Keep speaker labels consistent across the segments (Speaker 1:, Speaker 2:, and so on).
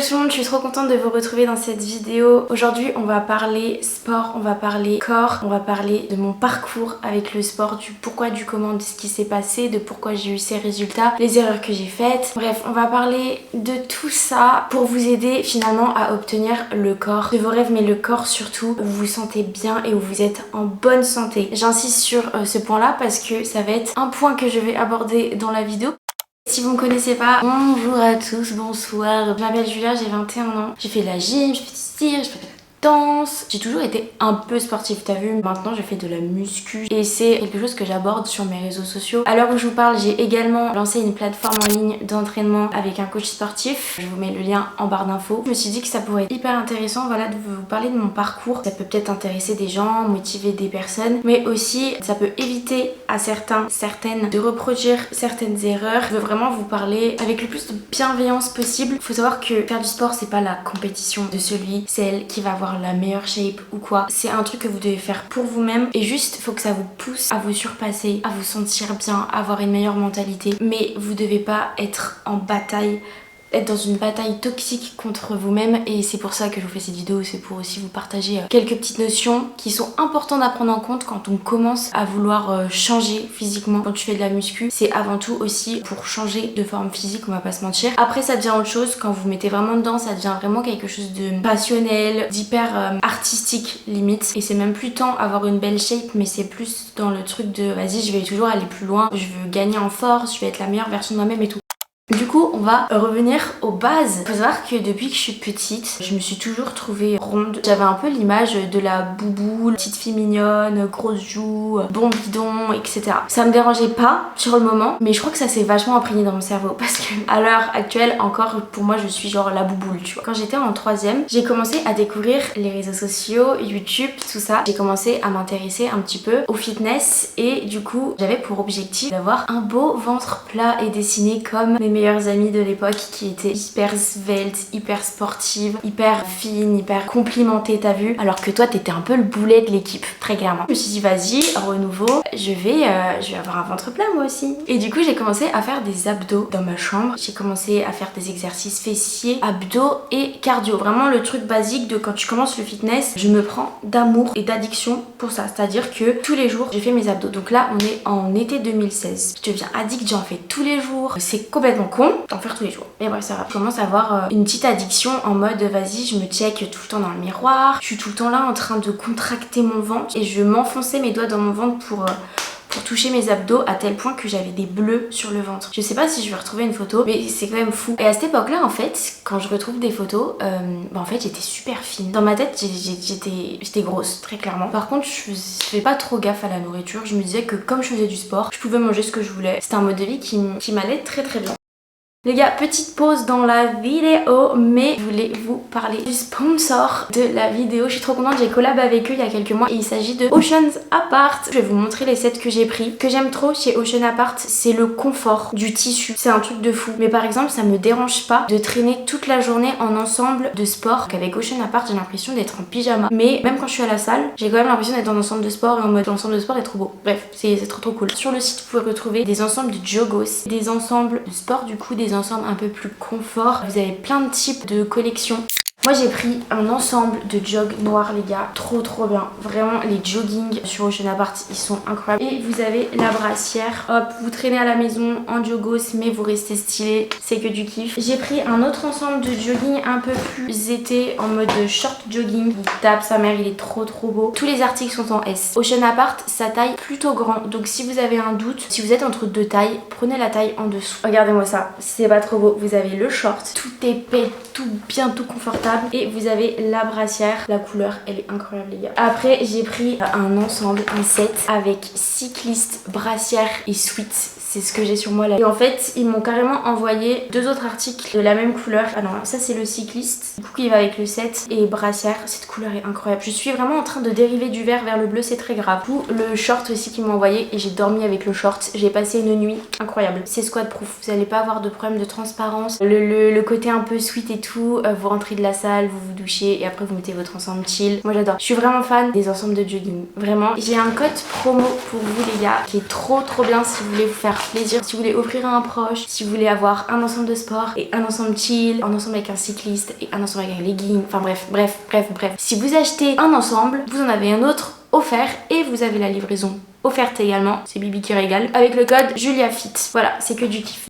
Speaker 1: tout le monde, je suis trop contente de vous retrouver dans cette vidéo. Aujourd'hui on va parler sport, on va parler corps, on va parler de mon parcours avec le sport, du pourquoi, du comment, de ce qui s'est passé, de pourquoi j'ai eu ces résultats, les erreurs que j'ai faites. Bref, on va parler de tout ça pour vous aider finalement à obtenir le corps de vos rêves, mais le corps surtout où vous vous sentez bien et où vous êtes en bonne santé. J'insiste sur ce point là parce que ça va être un point que je vais aborder dans la vidéo. Si vous me connaissez pas, bonjour à tous, bonsoir. Je m'appelle Julia, j'ai 21 ans. J'ai fait de la gym, j'ai fait du tir, j'ai fait de la danse. J'ai toujours été un peu sportive, t'as vu. Maintenant je fais de la muscu et c'est quelque chose que j'aborde sur mes réseaux sociaux. À l'heure où je vous parle, j'ai également lancé une plateforme en ligne d'entraînement avec un coach sportif. Je vous mets le lien en barre d'infos. Je me suis dit que ça pourrait être hyper intéressant, voilà, de vous parler de mon parcours. Ça peut peut-être intéresser des gens, motiver des personnes, mais aussi ça peut éviter à certaines de reproduire certaines erreurs. Je veux vraiment vous parler avec le plus de bienveillance possible. Faut savoir que faire du sport, c'est pas la compétition de celle qui va avoir la meilleure shape ou quoi. C'est un truc que vous devez faire pour vous-même et juste faut que ça vous pousse à vous surpasser, à vous sentir bien, à avoir une meilleure mentalité. Mais vous devez pas être en bataille, être dans une bataille toxique contre vous-même, et c'est pour ça que je vous fais cette vidéo. C'est pour aussi vous partager quelques petites notions qui sont importantes à prendre en compte quand on commence à vouloir changer physiquement. Quand tu fais de la muscu, c'est avant tout aussi pour changer de forme physique, on va pas se mentir. Après ça devient autre chose quand vous mettez vraiment dedans, ça devient vraiment quelque chose de passionnel, d'hyper artistique limite, et c'est même plus tant avoir une belle shape, mais c'est plus dans le truc de vas-y, je vais toujours aller plus loin, je veux gagner en force, je vais être la meilleure version de moi-même et tout. Du coup, on va revenir aux bases. Faut savoir que depuis que je suis petite, je me suis toujours trouvée ronde. J'avais un peu l'image de la bouboule, petite fille mignonne, grosse joue, bon bidon, etc. Ça me dérangeait pas sur le moment, mais je crois que ça s'est vachement imprégné dans mon cerveau parce que à l'heure actuelle, encore pour moi, je suis genre la bouboule, tu vois. Quand j'étais en 3e, j'ai commencé à découvrir les réseaux sociaux, YouTube, tout ça. J'ai commencé à m'intéresser un petit peu au fitness et du coup, j'avais pour objectif d'avoir un beau ventre plat et dessiné comme mes meilleures amies de l'époque qui étaient hyper sveltes, hyper sportives, hyper fines, hyper complimentées, t'as vu, alors que toi t'étais un peu le boulet de l'équipe, très clairement. Je me suis dit vas-y, renouveau, je vais avoir un ventre plat moi aussi. Et du coup j'ai commencé à faire des abdos dans ma chambre. J'ai commencé à faire des exercices fessiers, abdos et cardio, vraiment le truc basique de quand tu commences le fitness. Je me prends d'amour et d'addiction pour ça, c'est à dire que tous les jours je fais mes abdos. Donc là on est en été 2016, je deviens addict, j'en fais tous les jours, c'est complètement con d'en faire tous les jours, mais bref ça va. Je commence à avoir une petite addiction en mode vas-y, je me check tout le temps dans le miroir, je suis tout le temps là en train de contracter mon ventre et je m'enfonçais mes doigts dans mon ventre pour toucher mes abdos à tel point que j'avais des bleus sur le ventre. Je sais pas si je vais retrouver une photo, mais c'est quand même fou. Et à cette époque là en fait, quand je retrouve des photos, en fait j'étais super fine. Dans ma tête j'étais grosse, très clairement. Par contre je faisais pas trop gaffe à la nourriture. Je me disais que comme je faisais du sport, je pouvais manger ce que je voulais. C'était un mode de vie qui m'allait très très bien. Les gars, petite pause dans la vidéo, mais je voulais vous parler du sponsor de la vidéo. Je suis trop contente, j'ai collab avec eux il y a quelques mois et il s'agit de Ocean Apart. Je vais vous montrer les sets que j'ai pris. Ce que j'aime trop chez Ocean Apart, c'est le confort du tissu. C'est un truc de fou. Mais par exemple, ça me dérange pas de traîner toute la journée en ensemble de sport. Avec Ocean Apart, j'ai l'impression d'être en pyjama. Mais même quand je suis à la salle, j'ai quand même l'impression d'être en ensemble de sport et en mode l'ensemble de sport est trop beau. Bref, c'est trop cool. Sur le site, vous pouvez retrouver des ensembles de jogos, des ensembles de sport du coup, des ensemble un peu plus confort. Vous avez plein de types de collections. Moi j'ai pris un ensemble de jogs noirs les gars, trop bien. Vraiment les joggings sur Ocean Apart ils sont incroyables. Et vous avez la brassière, hop, vous traînez à la maison en jogos mais vous restez stylé, c'est que du kiff. J'ai pris un autre ensemble de jogging un peu plus été en mode short jogging. Il tape sa mère, il est trop beau. Tous les articles sont en S. Ocean Apart, sa taille plutôt grand, donc si vous avez un doute, si vous êtes entre deux tailles, prenez la taille en dessous. Regardez-moi ça, c'est pas trop beau. Vous avez le short, tout épais, tout bien, tout confortable. Et vous avez la brassière, la couleur elle est incroyable les gars. Après j'ai pris un ensemble, un set avec cycliste, brassière et sweat. C'est ce que j'ai sur moi là. Et en fait ils m'ont carrément envoyé deux autres articles de la même couleur. Ah non, ça c'est le cycliste, du coup qui va avec le set, et brassière. Cette couleur est incroyable. Je suis vraiment en train de dériver du vert vers le bleu, c'est très grave. Ou le short aussi qu'ils m'ont envoyé et j'ai dormi avec le short. J'ai passé une nuit incroyable. C'est squat proof, vous allez pas avoir de problème de transparence. Le côté un peu sweet et tout, vous rentrez de la salle, vous vous douchez et après vous mettez votre ensemble chill. Moi j'adore. Je suis vraiment fan des ensembles de jogging. Vraiment. J'ai un code promo pour vous les gars qui est trop bien si vous voulez vous faire plaisir, si vous voulez offrir à un proche, si vous voulez avoir un ensemble de sport et un ensemble chill, un ensemble avec un cycliste et un ensemble avec un legging, enfin bref. Si vous achetez un ensemble, vous en avez un autre offert et vous avez la livraison offerte également, c'est Bibi qui régale, avec le code JuliaFit. Voilà, c'est que du kiff.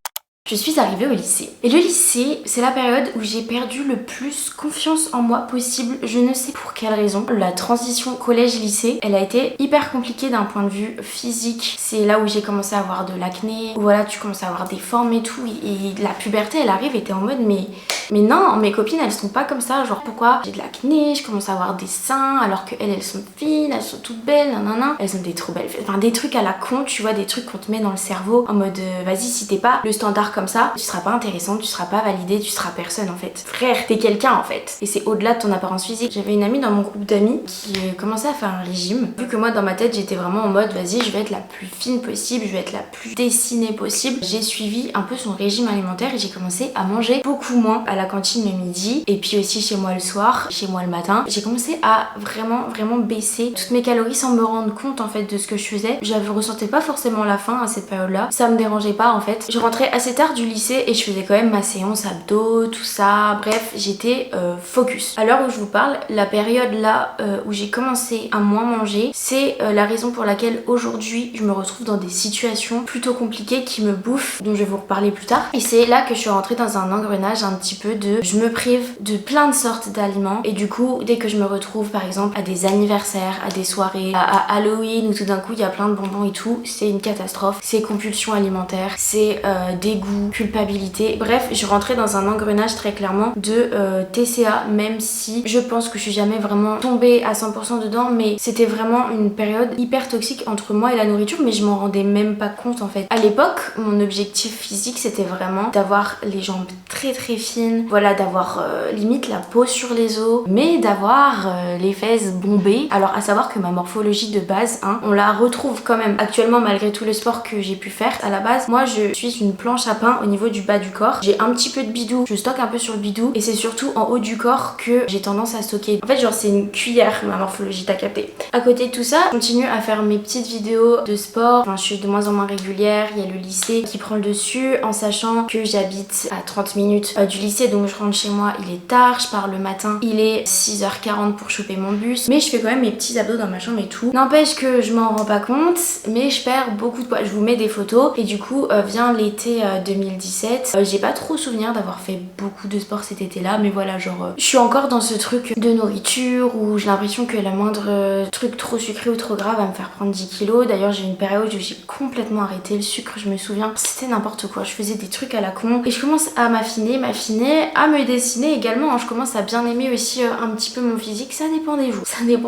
Speaker 1: Je suis arrivée au lycée. Et le lycée, c'est la période où j'ai perdu le plus confiance en moi possible. Je ne sais pour quelle raison. La transition collège-lycée, elle a été hyper compliquée d'un point de vue physique. C'est là où j'ai commencé à avoir de l'acné. Voilà, tu commences à avoir des formes et tout. Et la puberté, elle arrive et t'es en mode mais non, mes copines, elles sont pas comme ça. Genre pourquoi j'ai de l'acné, je commence à avoir des seins alors que elles sont fines, elles sont toutes belles, nanana. Elles ont des trop belles fesses. Enfin des trucs à la con, tu vois, des trucs qu'on te met dans le cerveau en mode vas-y, si t'es pas le standard comme ça, tu seras pas intéressante, tu seras pas validée, tu seras personne en fait. Frère, t'es quelqu'un en fait. Et c'est au-delà de ton apparence physique. J'avais une amie dans mon groupe d'amis qui commençait à faire un régime. Vu que moi dans ma tête j'étais vraiment en mode vas-y, je vais être la plus fine possible, je vais être la plus dessinée possible. J'ai suivi un peu son régime alimentaire et j'ai commencé à manger beaucoup moins à la cantine le midi et puis aussi chez moi le soir, chez moi le matin. J'ai commencé à vraiment baisser toutes mes calories sans me rendre compte en fait de ce que je faisais. Je ressentais pas forcément la faim à cette période-là. Ça me dérangeait pas en fait. Je rentrais assez tard du lycée et je faisais quand même ma séance abdos, tout ça. Bref, j'étais focus. À l'heure où je vous parle, la période là où j'ai commencé à moins manger, c'est la raison pour laquelle aujourd'hui je me retrouve dans des situations plutôt compliquées qui me bouffent, dont je vais vous reparler plus tard. Et c'est là que je suis rentrée dans un engrenage un petit peu de je me prive de plein de sortes d'aliments et du coup dès que je me retrouve par exemple à des anniversaires, à des soirées, à Halloween où tout d'un coup il y a plein de bonbons et tout, c'est une catastrophe. C'est compulsion alimentaire, c'est dégoût, culpabilité. Bref, je rentrais dans un engrenage très clairement de TCA, même si je pense que je suis jamais vraiment tombée à 100% dedans, mais c'était vraiment une période hyper toxique entre moi et la nourriture, mais je m'en rendais même pas compte en fait. À l'époque, mon objectif physique c'était vraiment d'avoir les jambes très fines, voilà, d'avoir limite la peau sur les os, mais d'avoir les fesses bombées. Alors à savoir que ma morphologie de base, hein, on la retrouve quand même actuellement malgré tout le sport que j'ai pu faire. À la base, moi je suis une planche à pain au niveau du bas du corps. J'ai un petit peu de bidou, je stocke un peu sur le bidou et c'est surtout en haut du corps que j'ai tendance à stocker. En fait genre c'est une cuillère ma morphologie, t'as capté. À côté de tout ça, je continue à faire mes petites vidéos de sport. Enfin je suis de moins en moins régulière, il y a le lycée qui prend le dessus en sachant que j'habite à 30 minutes du lycée, donc je rentre chez moi, il est tard, je pars le matin, il est 6h40 pour choper mon bus, mais je fais quand même mes petits abdos dans ma chambre et tout. N'empêche que je m'en rends pas compte, mais je perds beaucoup de poids. Je vous mets des photos et du coup vient l'été 2017. J'ai pas trop souvenir d'avoir fait beaucoup de sport cet été-là, mais voilà, genre je suis encore dans ce truc de nourriture où j'ai l'impression que la moindre truc trop sucré ou trop gras va me faire prendre 10 kilos. D'ailleurs j'ai une période où j'ai complètement arrêté le sucre, je me souviens, c'était n'importe quoi, je faisais des trucs à la con et je commence à m'affiner, à me dessiner également, hein. Je commence à bien aimer aussi un petit peu mon physique, ça dépend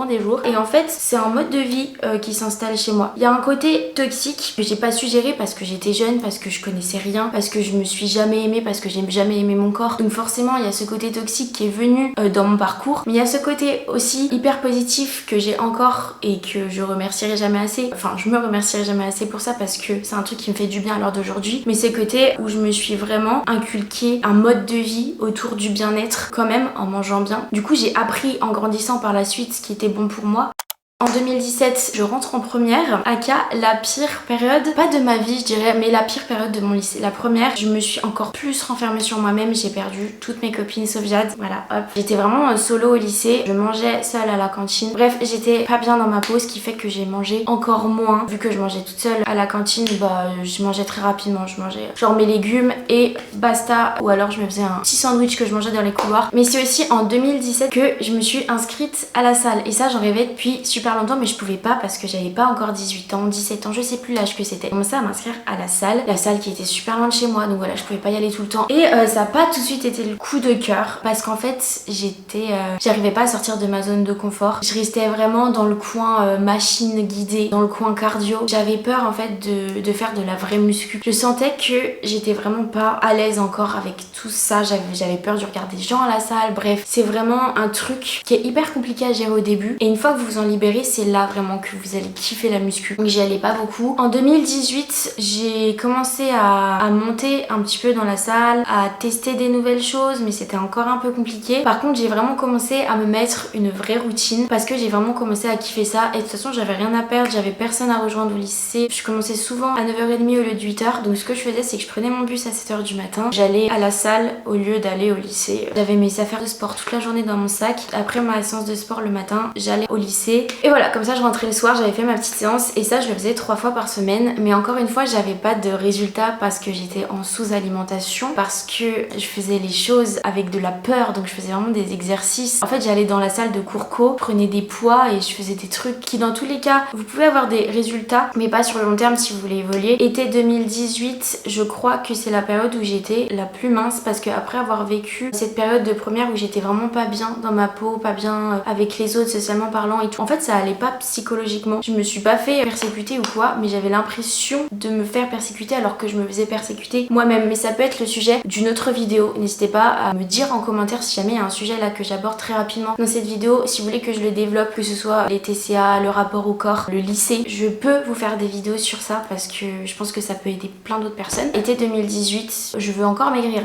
Speaker 1: des jours, et en fait c'est un mode de vie qui s'installe chez moi. Il y a un côté toxique que j'ai pas su gérer parce que j'étais jeune, parce que je connaissais rien, parce que je me suis jamais aimée, parce que j'ai jamais aimé mon corps, donc forcément il y a ce côté toxique qui est venu dans mon parcours, mais il y a ce côté aussi hyper positif que j'ai encore et que je remercierai jamais assez, enfin je me remercierai jamais assez pour ça parce que c'est un truc qui me fait du bien à l'heure d'aujourd'hui, mais c'est le côté où je me suis vraiment inculqué un mode de vie autour du bien-être quand même en mangeant bien. Du coup j'ai appris en grandissant par la suite ce qui était bon pour moi. En 2017, je rentre en première, aka la pire période, pas de ma vie je dirais, mais la pire période de mon lycée. La première, je me suis encore plus renfermée sur moi-même, j'ai perdu toutes mes copines sauf Jade, voilà hop. J'étais vraiment solo au lycée, je mangeais seule à la cantine. Bref, j'étais pas bien dans ma peau, ce qui fait que j'ai mangé encore moins. Vu que je mangeais toute seule à la cantine, bah je mangeais très rapidement, je mangeais genre mes légumes et basta. Ou alors je me faisais un petit sandwich que je mangeais dans les couloirs. Mais c'est aussi en 2017 que je me suis inscrite à la salle et ça j'en rêvais depuis super longtemps, mais je pouvais pas parce que j'avais pas encore 18 ans, 17 ans, je sais plus l'âge que c'était. J'ai commencé à m'inscrire à la salle qui était super loin de chez moi, donc voilà, je pouvais pas y aller tout le temps. Et ça a pas tout de suite été le coup de cœur parce qu'en fait j'arrivais pas à sortir de ma zone de confort. Je restais vraiment dans le coin machine guidée, dans le coin cardio. J'avais peur en fait de faire de la vraie muscu. Je sentais que j'étais vraiment pas à l'aise encore avec tout ça. J'avais peur du regard des gens à la salle. Bref, c'est vraiment un truc qui est hyper compliqué à gérer au début. Et une fois que vous vous en libérez, verrez, c'est là vraiment que vous allez kiffer la muscu. Donc j'y allais pas beaucoup. En 2018, j'ai commencé à monter un petit peu dans la salle, à tester des nouvelles choses, mais c'était encore un peu compliqué. Par contre, j'ai vraiment commencé à me mettre une vraie routine parce que j'ai vraiment commencé à kiffer ça. Et de toute façon, j'avais rien à perdre, j'avais personne à rejoindre au lycée. Je commençais souvent à 9h30 au lieu de 8h. Donc ce que je faisais, c'est que je prenais mon bus à 7h du matin. J'allais à la salle au lieu d'aller au lycée. J'avais mes affaires de sport toute la journée dans mon sac. Après ma séance de sport le matin, j'allais au lycée. Et voilà, comme ça, je rentrais le soir, j'avais fait ma petite séance. Et ça, je le faisais 3 fois par semaine. Mais encore une fois, j'avais pas de résultats parce que j'étais en sous-alimentation, parce que je faisais les choses avec de la peur. Donc je faisais vraiment des exercices. En fait, j'allais dans la salle de cours prenais des poids et je faisais des trucs qui, dans tous les cas, vous pouvez avoir des résultats, mais pas sur le long terme si vous voulez évoluer. Été 2018, je crois que c'est la période où j'étais la plus mince, parce que après avoir vécu cette période de première où j'étais vraiment pas bien dans ma peau, pas bien avec les autres, socialement parlant et tout, en fait ça allait pas psychologiquement. Je me suis pas fait persécuter ou quoi, mais j'avais l'impression de me faire persécuter alors que je me faisais persécuter moi-même. Mais ça peut être le sujet d'une autre vidéo. N'hésitez pas à me dire en commentaire si jamais il y a un sujet là que j'aborde très rapidement dans cette vidéo. Si vous voulez que je le développe, que ce soit les TCA, le rapport au corps, le lycée, je peux vous faire des vidéos sur ça parce que je pense que ça peut aider plein d'autres personnes. Été 2018, je veux encore maigrir,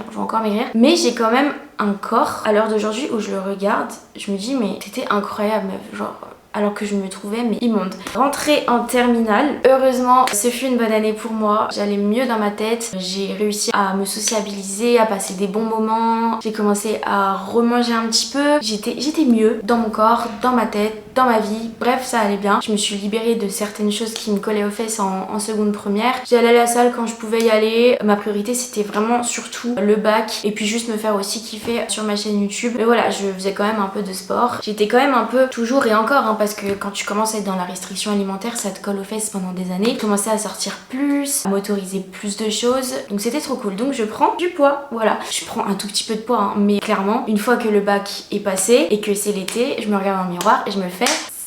Speaker 1: mais j'ai quand même un corps à l'heure d'aujourd'hui où je le regarde, je me dis mais t'étais incroyable meuf, genre alors que je me trouvais mais immonde. Rentrée en terminale, heureusement ce fut une bonne année pour moi, j'allais mieux dans ma tête, j'ai réussi à me sociabiliser, à passer des bons moments, j'ai commencé à remanger un petit peu, j'étais mieux dans mon corps, dans ma tête, dans ma vie, bref ça allait bien. Je me suis libérée de certaines choses qui me collaient aux fesses en seconde première. J'allais à la salle quand je pouvais y aller, ma priorité c'était vraiment surtout le bac et puis juste me faire aussi kiffer sur ma chaîne YouTube. Mais voilà, je faisais quand même un peu de sport, j'étais quand même un peu toujours et encore parce que quand tu commences à être dans la restriction alimentaire, ça te colle aux fesses pendant des années. Je commençais à sortir plus, à m'autoriser plus de choses, donc c'était trop cool. Donc je prends du poids, voilà. Je prends un tout petit peu de poids, hein, mais clairement, une fois que le bac est passé et que c'est l'été, je me regarde dans le miroir et je me fais...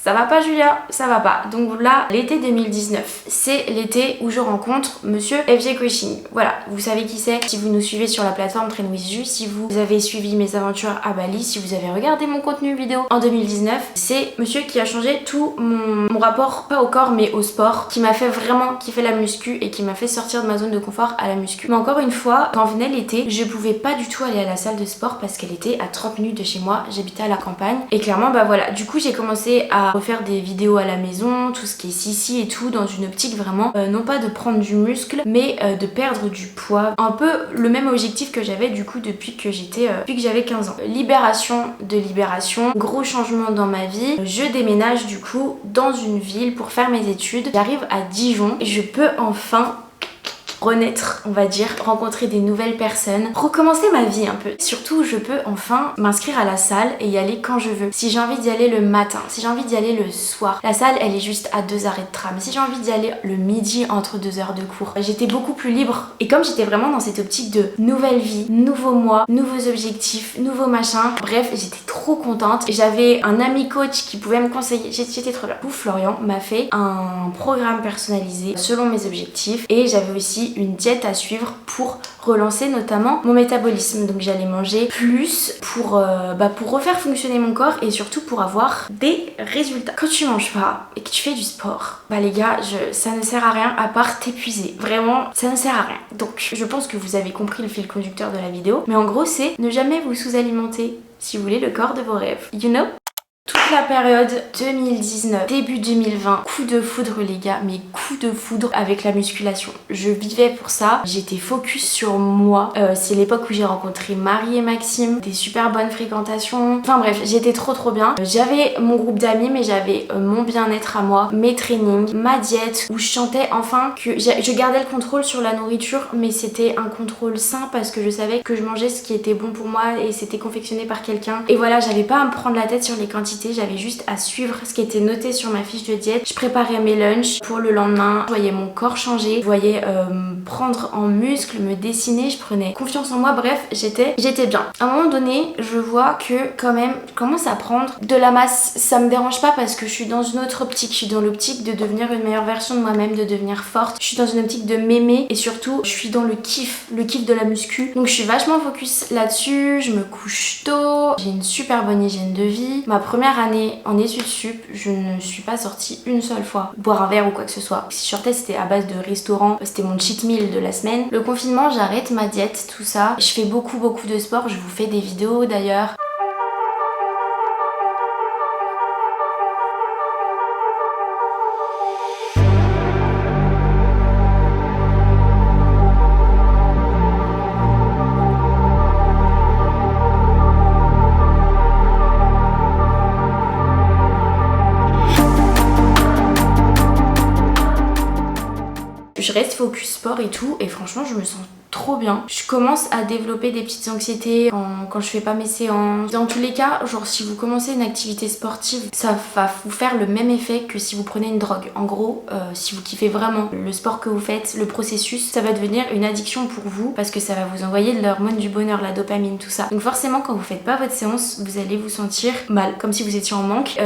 Speaker 1: Ça va pas Julia, ça va pas. Donc là, l'été 2019, c'est l'été où je rencontre monsieur FG Coaching. Voilà, vous savez qui c'est si vous nous suivez sur la plateforme Train with Ju, si vous avez suivi mes aventures à Bali, si vous avez regardé mon contenu vidéo en 2019. C'est monsieur qui a changé tout mon rapport, pas au corps mais au sport, qui m'a fait vraiment kiffer la muscu et qui m'a fait sortir de ma zone de confort à la muscu. Mais encore une fois, quand venait l'été, je pouvais pas du tout aller à la salle de sport parce qu'elle était à 30 minutes de chez moi, j'habitais à la campagne. Et clairement, bah voilà, du coup j'ai commencé à refaire des vidéos à la maison, tout ce qui est sissi et tout, dans une optique vraiment non pas de prendre du muscle mais de perdre du poids, un peu le même objectif que j'avais du coup depuis que j'avais 15 ans. Libération de libération, gros changement dans ma vie, je déménage du coup dans une ville pour faire mes études, j'arrive à Dijon et je peux enfin renaître, on va dire, rencontrer des nouvelles personnes, recommencer ma vie un peu. Surtout, je peux enfin m'inscrire à la salle et y aller quand je veux. Si j'ai envie d'y aller le matin, si j'ai envie d'y aller le soir, la salle elle est juste à 2 arrêts de tram. Si j'ai envie d'y aller le midi entre 2 heures de cours, j'étais beaucoup plus libre. Et comme j'étais vraiment dans cette optique de nouvelle vie, nouveau mois, nouveaux objectifs, nouveaux machins, bref, j'étais trop contente. J'avais un ami coach qui pouvait me conseiller, j'étais trop bien. Florian m'a fait un programme personnalisé selon mes objectifs et j'avais aussi une diète à suivre pour relancer notamment mon métabolisme. Donc j'allais manger plus pour refaire fonctionner mon corps et surtout pour avoir des résultats. Quand tu manges pas et que tu fais du sport, bah les gars, ça ne sert à rien à part t'épuiser. Vraiment, ça ne sert à rien. Donc je pense que vous avez compris le fil conducteur de la vidéo. Mais en gros, c'est ne jamais vous sous-alimenter si vous voulez le corps de vos rêves. You know? Toute la période 2019, début 2020, coup de foudre les gars, mais coup de foudre avec la musculation. Je vivais pour ça, j'étais focus sur moi. C'est l'époque où j'ai rencontré Marie et Maxime, des super bonnes fréquentations. Enfin bref, j'étais trop bien. J'avais mon groupe d'amis, mais j'avais mon bien-être à moi, mes trainings, ma diète, où je chantais enfin que je gardais le contrôle sur la nourriture, mais c'était un contrôle sain parce que je savais que je mangeais ce qui était bon pour moi et c'était confectionné par quelqu'un. Et voilà, j'avais pas à me prendre la tête sur les quantités. J'avais juste à suivre ce qui était noté sur ma fiche de diète. Je préparais mes lunchs pour le lendemain. Je voyais mon corps changer. Je voyais prendre en muscle, me dessiner. Je prenais confiance en moi. Bref, j'étais bien. À un moment donné, je vois que quand même, je commence à prendre de la masse. Ça me dérange pas parce que je suis dans une autre optique. Je suis dans l'optique de devenir une meilleure version de moi-même, de devenir forte. Je suis dans une optique de m'aimer et surtout, je suis dans le kiff de la muscu. Donc je suis vachement focus là-dessus. Je me couche tôt. J'ai une super bonne hygiène de vie. Ma première première année en études sup, je ne suis pas sortie une seule fois boire un verre ou quoi que ce soit. Si je sortais, c'était à base de restaurant, c'était mon cheat meal de la semaine. Le confinement, j'arrête ma diète, tout ça. Je fais beaucoup de sport, je vous fais des vidéos d'ailleurs. Je reste focus sport et tout, et franchement je me sens trop bien. Je commence à développer des petites anxiétés quand je fais pas mes séances. Dans tous les cas, genre si vous commencez une activité sportive, ça va vous faire le même effet que si vous prenez une drogue. En gros, si vous kiffez vraiment le sport que vous faites, le processus, ça va devenir une addiction pour vous parce que ça va vous envoyer de l'hormone du bonheur, la dopamine, tout ça. Donc forcément quand vous faites pas votre séance, vous allez vous sentir mal, comme si vous étiez en manque.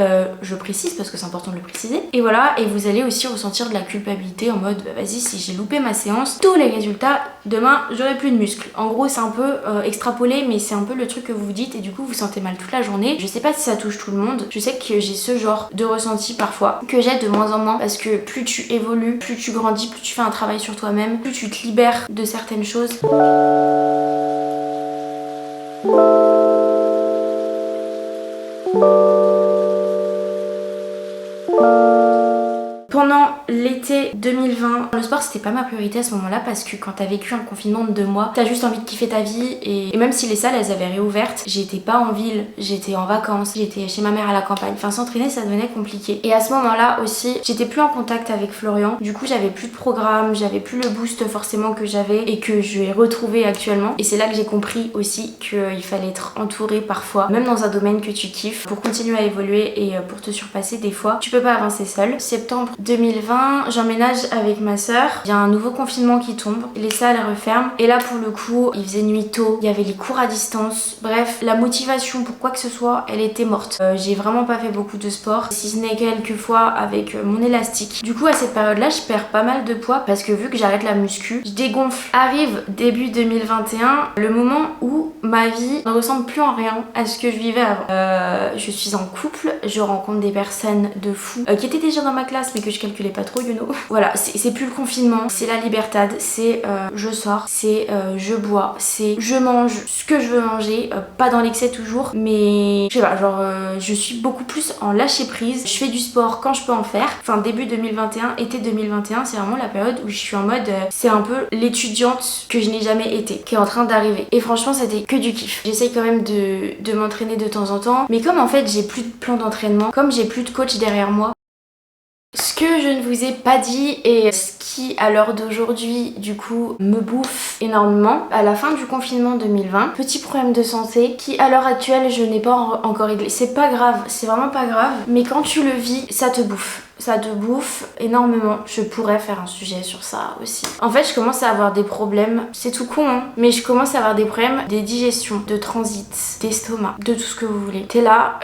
Speaker 1: Je précise parce que c'est important de le préciser. Et voilà, et vous allez aussi ressentir de la culpabilité en mode bah, vas-y, si j'ai loupé ma séance, tous les résultats, demain j'aurai plus de muscles. En gros c'est un peu extrapolé, mais c'est un peu le truc que vous vous dites et du coup vous sentez mal toute la journée. Je sais pas si ça touche tout le monde, je sais que j'ai ce genre de ressenti parfois, que j'ai de moins en moins parce que plus tu évolues, plus tu grandis, plus tu fais un travail sur toi-même, plus tu te libères de certaines choses. Pendant l'été 2020, le sport c'était pas ma priorité à ce moment-là parce que quand t'as vécu un confinement de 2 mois, t'as juste envie de kiffer ta vie et même si les salles elles avaient réouvertes, j'étais pas en ville, j'étais en vacances, j'étais chez ma mère à la campagne. Enfin s'entraîner ça devenait compliqué. Et à ce moment-là aussi, j'étais plus en contact avec Florian. Du coup j'avais plus de programme, j'avais plus le boost forcément que j'avais et que je vais retrouver actuellement. Et c'est là que j'ai compris aussi qu'il fallait être entouré parfois, même dans un domaine que tu kiffes, pour continuer à évoluer et pour te surpasser des fois. Tu peux pas avancer seul. Septembre 2020, j'emménage avec ma soeur. Il y a un nouveau confinement qui tombe, les salles referment et là pour le coup il faisait nuit tôt, il y avait les cours à distance. Bref, la motivation pour quoi que ce soit, elle était morte. J'ai vraiment pas fait beaucoup de sport, si ce n'est quelques fois avec mon élastique. Du coup à cette période là je perds pas mal de poids parce que vu que j'arrête la muscu, je dégonfle. Arrive début 2021, le moment où ma vie ne ressemble plus en rien à ce que je vivais avant. Je suis en couple, je rencontre des personnes de fou qui étaient déjà dans ma classe mais que je calculais pas trop, you know. Voilà, c'est plus le confinement, c'est la libertad, c'est je sors, c'est je bois, c'est je mange ce que je veux manger, pas dans l'excès toujours, mais je sais pas, genre je suis beaucoup plus en lâcher prise. Je fais du sport quand je peux en faire. Enfin début 2021, été 2021, c'est vraiment la période où je suis en mode c'est un peu l'étudiante que je n'ai jamais été, qui est en train d'arriver. Et franchement c'était que du kiff. J'essaye quand même de m'entraîner de temps en temps, mais comme en fait j'ai plus de plan d'entraînement, comme j'ai plus de coach derrière moi, ce que je ne vous ai pas dit et ce qui à l'heure d'aujourd'hui du coup me bouffe énormément, à la fin du confinement 2020, petit problème de santé qui à l'heure actuelle je n'ai pas encore réglé. C'est pas grave, c'est vraiment pas grave, mais quand tu le vis, ça te bouffe. Ça te bouffe énormément. Je pourrais faire un sujet sur ça aussi. En fait, je commence à avoir des problèmes, c'est tout con, hein, mais je commence à avoir des problèmes des digestions, de transit, d'estomac, de tout ce que vous voulez. T'es là,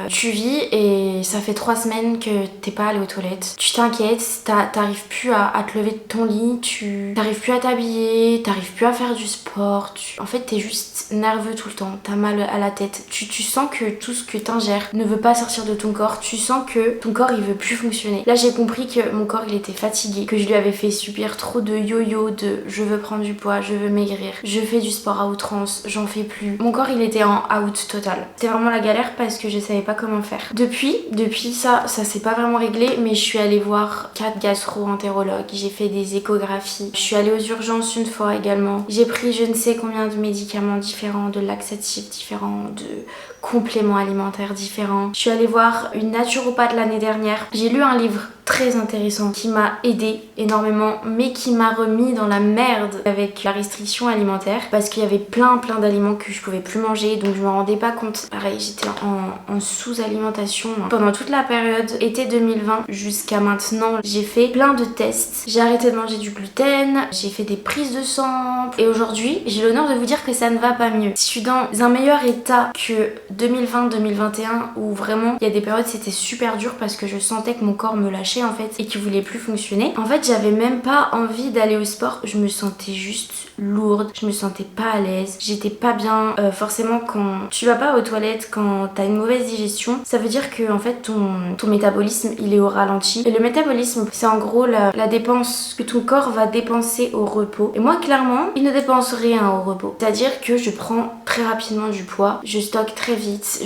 Speaker 1: tu vis et ça fait 3 semaines que t'es pas allé aux toilettes. Tu t'inquiètes, t'arrives plus à te lever de ton lit, tu t'arrives plus à t'habiller, t'arrives plus à faire du sport. En fait, t'es juste nerveux tout le temps, t'as mal à la tête. Tu sens que tout ce que t'ingères ne veut pas sortir de ton corps. Tu sens que ton corps il veut plus fonctionner. Là j'ai compris que mon corps il était fatigué, que je lui avais fait subir trop de yo-yo de je veux prendre du poids, je veux maigrir, je fais du sport à outrance, j'en fais plus. Mon corps il était en out total. C'était vraiment la galère parce que je savais pas comment faire. Depuis ça s'est pas vraiment réglé, mais je suis allée voir 4 gastro-entérologues, j'ai fait des échographies, je suis allée aux urgences une fois également. J'ai pris je ne sais combien de médicaments différents, de laxatifs différents, de compléments alimentaires différents. Je suis allée voir une naturopathe l'année dernière. J'ai lu un livre très intéressant qui m'a aidé énormément mais qui m'a remis dans la merde avec la restriction alimentaire parce qu'il y avait plein d'aliments que je pouvais plus manger, donc je me rendais pas compte. Pareil, j'étais en sous-alimentation pendant toute la période été 2020 jusqu'à maintenant. J'ai fait plein de tests, j'ai arrêté de manger du gluten, j'ai fait des prises de sang et aujourd'hui j'ai l'honneur de vous dire que ça ne va pas mieux. Je suis dans un meilleur état que 2020-2021 où vraiment il y a des périodes c'était super dur parce que je sentais que mon corps me lâchait lâché en fait et qui voulait plus fonctionner. En fait j'avais même pas envie d'aller au sport, je me sentais juste lourde, je me sentais pas à l'aise, j'étais pas bien. Forcément quand tu vas pas aux toilettes, quand t'as une mauvaise digestion, ça veut dire que en fait ton métabolisme il est au ralenti. Et le métabolisme c'est en gros la dépense que ton corps va dépenser au repos. Et moi clairement il ne dépense rien au repos. C'est-à-dire que je prends très rapidement du poids, je stocke très vite,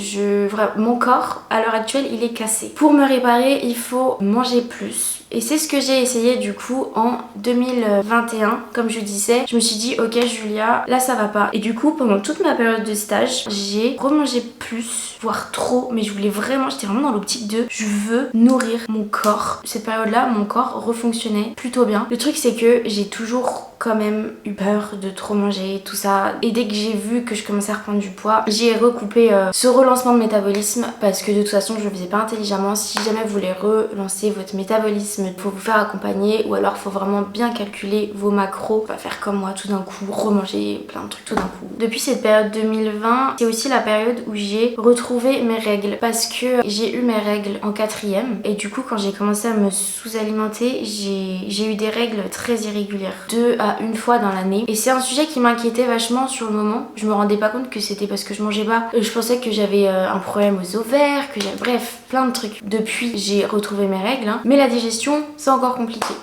Speaker 1: mon corps à l'heure actuelle il est cassé. Pour me réparer il faut manger plus. Et c'est ce que j'ai essayé du coup en 2021. Comme je disais, je me suis dit ok Julia, là ça va pas. Et du coup pendant toute ma période de stage, j'ai remangé plus, voire trop. Mais j'étais vraiment dans l'optique de je veux nourrir mon corps. Cette période-là, mon corps refonctionnait plutôt bien. Le truc c'est que j'ai toujours quand même eu peur de trop manger, tout ça. Et dès que j'ai vu que je commençais à reprendre du poids, j'ai recoupé ce relancement de métabolisme parce que de toute façon je le faisais pas intelligemment. Si jamais vous voulez relancer votre métabolisme, il faut vous faire accompagner ou alors faut vraiment bien calculer vos macros. Pas faire comme moi tout d'un coup, remanger plein de trucs tout d'un coup. Depuis cette période 2020, c'est aussi la période où j'ai retrouvé mes règles parce que j'ai eu mes règles en 4e et du coup quand j'ai commencé à me sous-alimenter, j'ai eu des règles très irrégulières. 2 à 1 fois dans l'année. Et c'est un sujet qui m'inquiétait vachement sur le moment. Je me rendais pas compte que c'était parce que je mangeais pas. Je pensais que j'avais un problème aux ovaires, que j'avais... Bref, plein de trucs. Depuis, j'ai retrouvé mes règles. Mais la digestion, c'est encore compliqué.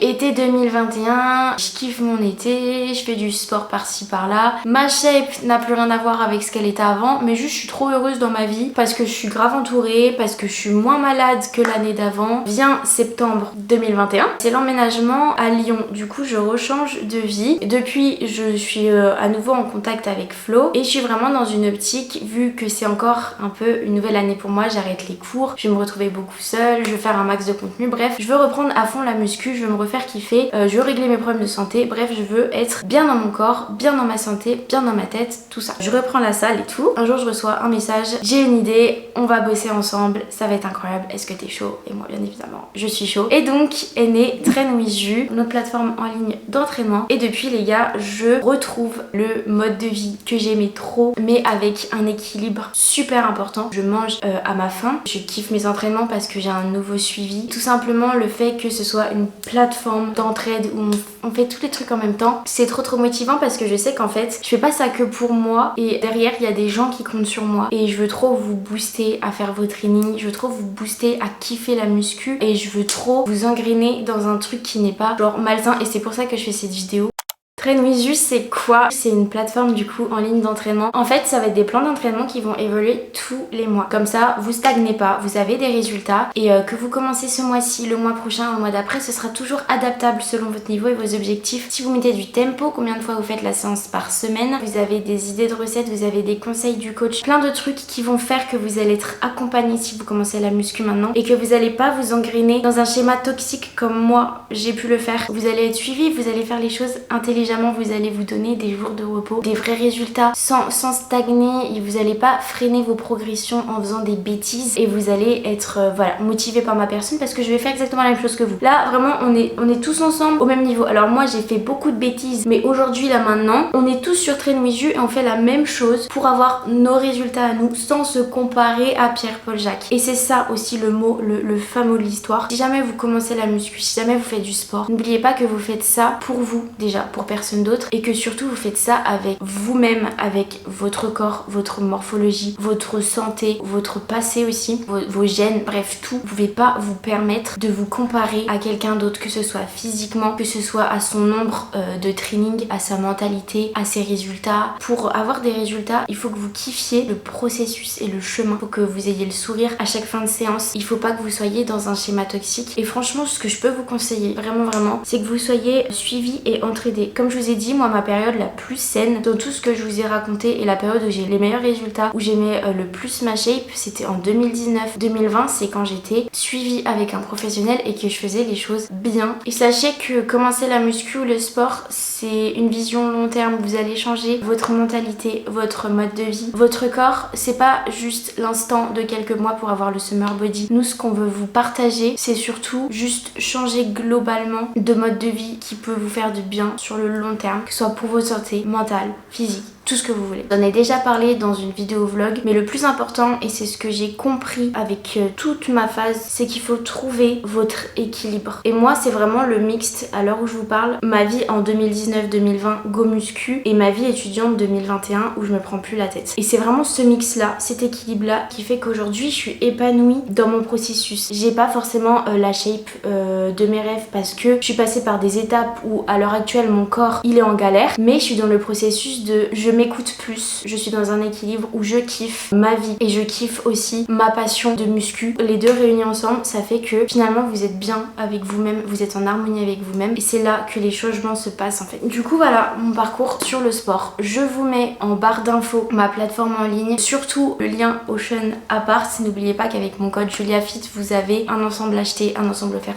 Speaker 1: Été 2021, je kiffe mon été, je fais du sport par-ci par-là. Ma shape n'a plus rien à voir avec ce qu'elle était avant, mais juste je suis trop heureuse dans ma vie parce que je suis grave entourée, parce que je suis moins malade que l'année d'avant. Vient septembre 2021, c'est l'emménagement à Lyon. Du coup, je rechange de vie. Depuis, je suis à nouveau en contact avec Flo et je suis vraiment dans une optique, vu que c'est encore un peu une nouvelle année pour moi, j'arrête les cours, je vais me retrouver beaucoup seule, je veux faire un max de contenu, bref, je veux reprendre à fond la muscu, je veux me faire kiffer, je veux régler mes problèmes de santé, bref je veux être bien dans mon corps, bien dans ma santé, bien dans ma tête, tout ça. Je reprends la salle et tout. Un jour je reçois un message, j'ai une idée, on va bosser ensemble, ça va être incroyable, est-ce que t'es chaud? Et moi bien évidemment je suis chaud. Et donc est née Train with Ju, notre plateforme en ligne d'entraînement. Et depuis les gars, je retrouve le mode de vie que j'aimais trop, mais avec un équilibre super important. Je mange à ma faim, je kiffe mes entraînements parce que j'ai un nouveau suivi. Tout simplement le fait que ce soit une plateforme d'entraide où on fait tous les trucs en même temps, c'est trop motivant parce que je sais qu'en fait je fais pas ça que pour moi et derrière il y a des gens qui comptent sur moi et je veux trop vous booster à faire vos trainings, je veux trop vous booster à kiffer la muscu et je veux trop vous engrainer dans un truc qui n'est pas genre malsain. Et c'est pour ça que je fais cette vidéo. Train with Ju, c'est quoi? C'est une plateforme du coup en ligne d'entraînement. En fait, ça va être des plans d'entraînement qui vont évoluer tous les mois. Comme ça, vous stagnez pas, vous avez des résultats et que vous commencez ce mois-ci, le mois prochain, le mois d'après, ce sera toujours adaptable selon votre niveau et vos objectifs. Si vous mettez du tempo, combien de fois vous faites la séance par semaine, vous avez des idées de recettes, vous avez des conseils du coach, plein de trucs qui vont faire que vous allez être accompagné si vous commencez la muscu maintenant et que vous allez pas vous engrainer dans un schéma toxique comme moi j'ai pu le faire. Vous allez être suivi, vous allez faire les choses intelligemment, vous allez vous donner des jours de repos, des vrais résultats sans stagner et vous allez pas freiner vos progressions en faisant des bêtises et vous allez être voilà, motivé par ma personne parce que je vais faire exactement la même chose que vous. Là vraiment on est tous ensemble au même niveau. Alors moi j'ai fait beaucoup de bêtises mais aujourd'hui là maintenant on est tous sur Train with Ju et on fait la même chose pour avoir nos résultats à nous sans se comparer à Pierre-Paul Jacques. Et c'est ça aussi le mot, le fameux de l'histoire. Si jamais vous commencez la muscu, si jamais vous faites du sport, n'oubliez pas que vous faites ça pour vous déjà, pour personne d'autre et que surtout vous faites ça avec vous-même, avec votre corps, votre morphologie, votre santé, votre passé aussi, vos gènes, bref tout. Vous pouvez pas vous permettre de vous comparer à quelqu'un d'autre, que ce soit physiquement, que ce soit à son nombre de training, à sa mentalité, à ses résultats. Pour avoir des résultats, il faut que vous kiffiez le processus et le chemin. Il faut que vous ayez le sourire à chaque fin de séance. Il faut pas que vous soyez dans un schéma toxique. Et franchement, ce que je peux vous conseiller, vraiment, c'est que vous soyez suivi et entraidé. Comme je vous ai dit, moi ma période la plus saine dans tout ce que je vous ai raconté et la période où j'ai les meilleurs résultats, où j'aimais le plus ma shape, c'était en 2019. 2020 c'est quand j'étais suivie avec un professionnel et que je faisais les choses bien. Et sachez que commencer la muscu ou le sport, c'est une vision long terme. Vous allez changer votre mentalité, votre mode de vie, votre corps. C'est pas juste l'instant de quelques mois pour avoir le summer body. Nous, ce qu'on veut vous partager, c'est surtout juste changer globalement de mode de vie qui peut vous faire du bien sur le long terme, que ce soit pour votre santé mentale, physique tout ce que vous voulez. J'en ai déjà parlé dans une vidéo vlog, mais le plus important, et c'est ce que j'ai compris avec toute ma phase, c'est qu'il faut trouver votre équilibre. Et moi c'est vraiment le mixte à l'heure où je vous parle, ma vie en 2019-2020 go muscu et ma vie étudiante 2021 où je me prends plus la tête. Et c'est vraiment ce mix là, cet équilibre là qui fait qu'aujourd'hui je suis épanouie dans mon processus. J'ai pas forcément la shape de mes rêves parce que je suis passée par des étapes où à l'heure actuelle mon corps il est en galère, mais je suis dans le processus de je m'écoute plus, je suis dans un équilibre où je kiffe ma vie et je kiffe aussi ma passion de muscu. Les deux réunis ensemble, ça fait que finalement vous êtes bien avec vous-même, vous êtes en harmonie avec vous-même et c'est là que les changements se passent en fait. Du coup voilà mon parcours sur le sport. Je vous mets en barre d'infos ma plateforme en ligne, surtout le lien Ocean Apart. N'oubliez pas qu'avec mon code JuliaFit vous avez un ensemble acheté, un ensemble offert.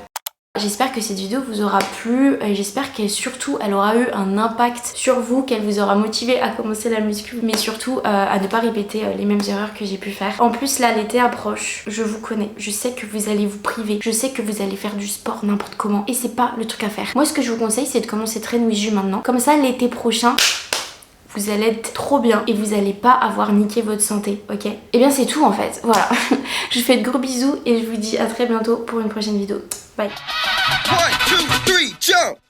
Speaker 1: J'espère que cette vidéo vous aura plu, j'espère qu'elle surtout elle aura eu un impact sur vous, qu'elle vous aura motivé à commencer la muscu, mais surtout à ne pas répéter les mêmes erreurs que j'ai pu faire. En plus là l'été approche, je vous connais, je sais que vous allez vous priver, je sais que vous allez faire du sport n'importe comment et c'est pas le truc à faire. Moi ce que je vous conseille c'est de commencer très nu maintenant, comme ça l'été prochain vous allez être trop bien et vous allez pas avoir niqué votre santé, ok? Et bien c'est tout en fait, voilà. Je vous fais de gros bisous et je vous dis à très bientôt pour une prochaine vidéo. Bye. 1, 2, 3, jump!